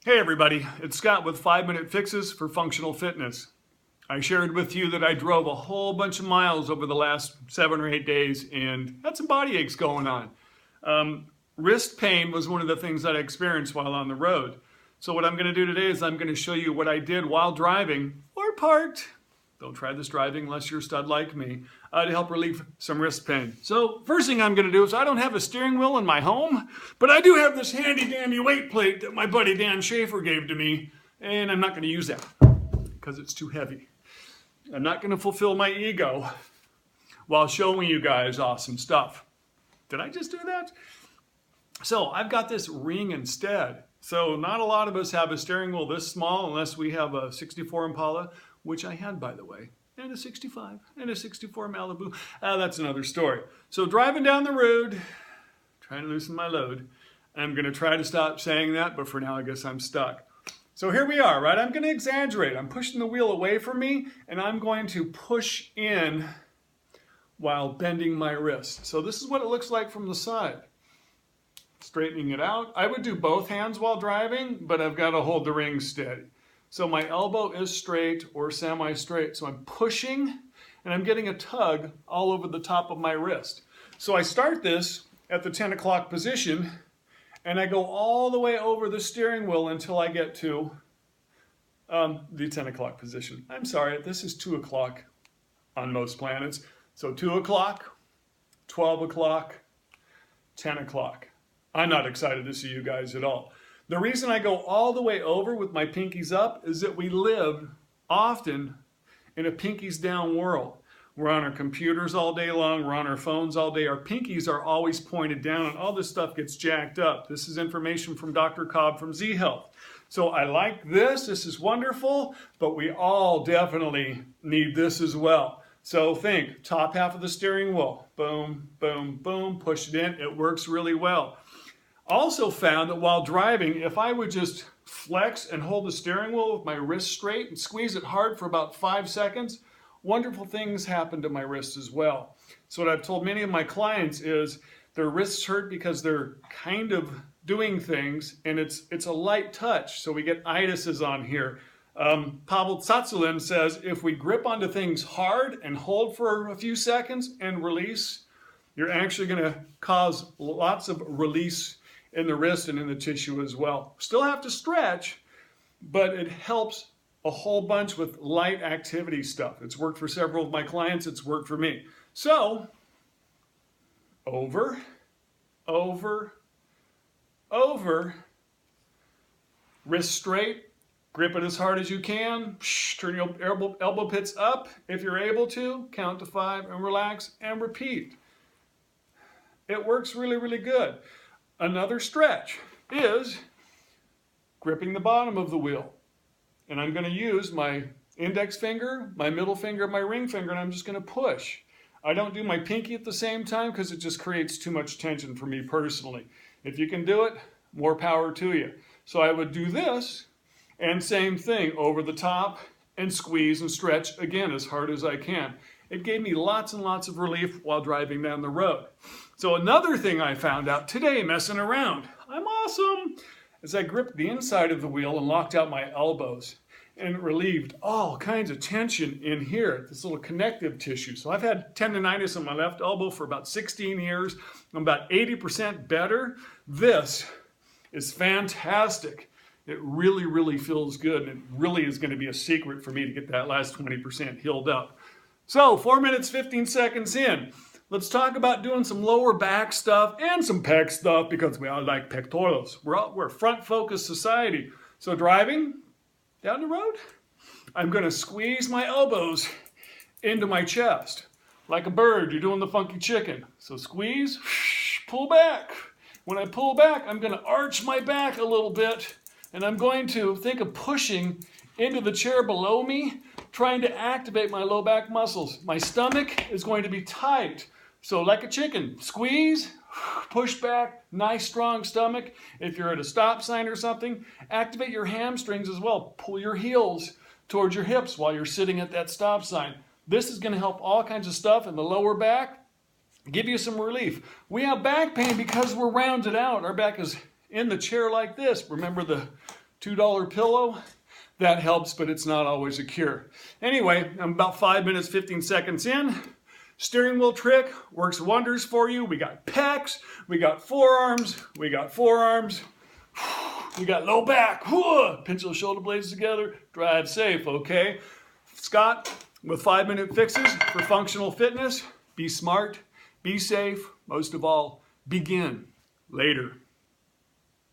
Hey everybody, it's Scott with 5-Minute Fixes for Functional Fitness. I shared with you that I drove a whole bunch of miles over the last 7 or 8 days and had some body aches going on. Wrist pain was one of the things that I experienced while on the road. So what I'm going to do today is I'm going to show you what I did while driving or parked. Don't try this driving unless you're a stud like me, to help relieve some wrist pain. So first thing I'm going to do is I don't have a steering wheel in my home, but I do have this handy dandy weight plate that my buddy Dan Schaefer gave to me, and I'm not going to use that because it's too heavy. I'm not going to fulfill my ego while showing you guys awesome stuff. Did I just do that? So I've got this ring instead. So not a lot of us have a steering wheel this small unless we have a 64 Impala, which I had, by the way, and a 65, and a 64 Malibu. That's another story. So driving down the road, trying to loosen my load. I'm going to try to stop saying that, but for now I guess I'm stuck. So here we are, right? I'm going to exaggerate. I'm pushing the wheel away from me, and I'm going to push in while bending my wrist. So this is what it looks like from the side. Straightening it out. I would do both hands while driving, but I've got to hold the ring steady. So my elbow is straight or semi-straight. So I'm pushing and I'm getting a tug all over the top of my wrist. So I start this at the 10 o'clock position and I go all the way over the steering wheel until I get to the 10 o'clock position. I'm sorry, this is 2 o'clock on most planets. So 2 o'clock, 12 o'clock, 10 o'clock. I'm not excited to see you guys at all. The reason I go all the way over with my pinkies up is that we live often in a pinkies down world. We're on our computers all day long, we're on our phones all day, our pinkies are always pointed down and all this stuff gets jacked up. This is information from Dr. Cobb from Z Health. So I like this is wonderful, but we all definitely need this as well. So think, top half of the steering wheel, boom, boom, boom, push it in, it works really well. Also found that while driving, if I would just flex and hold the steering wheel with my wrist straight and squeeze it hard for about 5 seconds, wonderful things happen to my wrist as well. So what I've told many of my clients is their wrists hurt because they're kind of doing things and it's a light touch. So we get itises on here. Pavel Tsatsouline says if we grip onto things hard and hold for a few seconds and release, you're actually going to cause lots of release in the wrist and in the tissue as well. Still have to stretch, but it helps a whole bunch with light activity stuff. It's worked for several of my clients, it's worked for me. So, over, over, over, wrist straight, grip it as hard as you can, turn your elbow pits up if you're able to, count to 5 and relax and repeat. It works really, really good. Another stretch is gripping the bottom of the wheel. And I'm going to use my index finger, my middle finger, my ring finger, and I'm just going to push. I don't do my pinky at the same time because it just creates too much tension for me personally. If you can do it, more power to you. So I would do this, and same thing, over the top, and squeeze and stretch again as hard as I can. It gave me lots and lots of relief while driving down the road. So another thing I found out today messing around, I'm awesome, is I gripped the inside of the wheel and locked out my elbows and relieved all kinds of tension in here, this little connective tissue. So I've had tendonitis in my left elbow for about 16 years. I'm about 80% better. This is fantastic. It really, really feels good, and it really is going to be a secret for me to get that last 20% healed up. So 4 minutes, 15 seconds in. Let's talk about doing some lower back stuff and some pec stuff because we all like pectorals. We're a front-focused society. So driving down the road, I'm going to squeeze my elbows into my chest. Like a bird, you're doing the funky chicken. So squeeze, pull back. When I pull back, I'm going to arch my back a little bit, and I'm going to think of pushing into the chair below me, trying to activate my low back muscles. My stomach is going to be tight. So like a chicken, squeeze, push back, nice strong stomach. If you're at a stop sign or something, activate your hamstrings as well. Pull your heels towards your hips while you're sitting at that stop sign. This is going to help all kinds of stuff in the lower back, give you some relief. We have back pain because we're rounded out. Our back is in the chair like this. Remember the $2 pillow. That helps, but it's not always a cure. Anyway, I'm about 5 minutes, 15 seconds in. Steering wheel trick works wonders for you. We got pecs, we got forearms, we got low back. Pinch those shoulder blades together, drive safe, okay? Scott, with 5-minute fixes for functional fitness, be smart, be safe, most of all, begin later.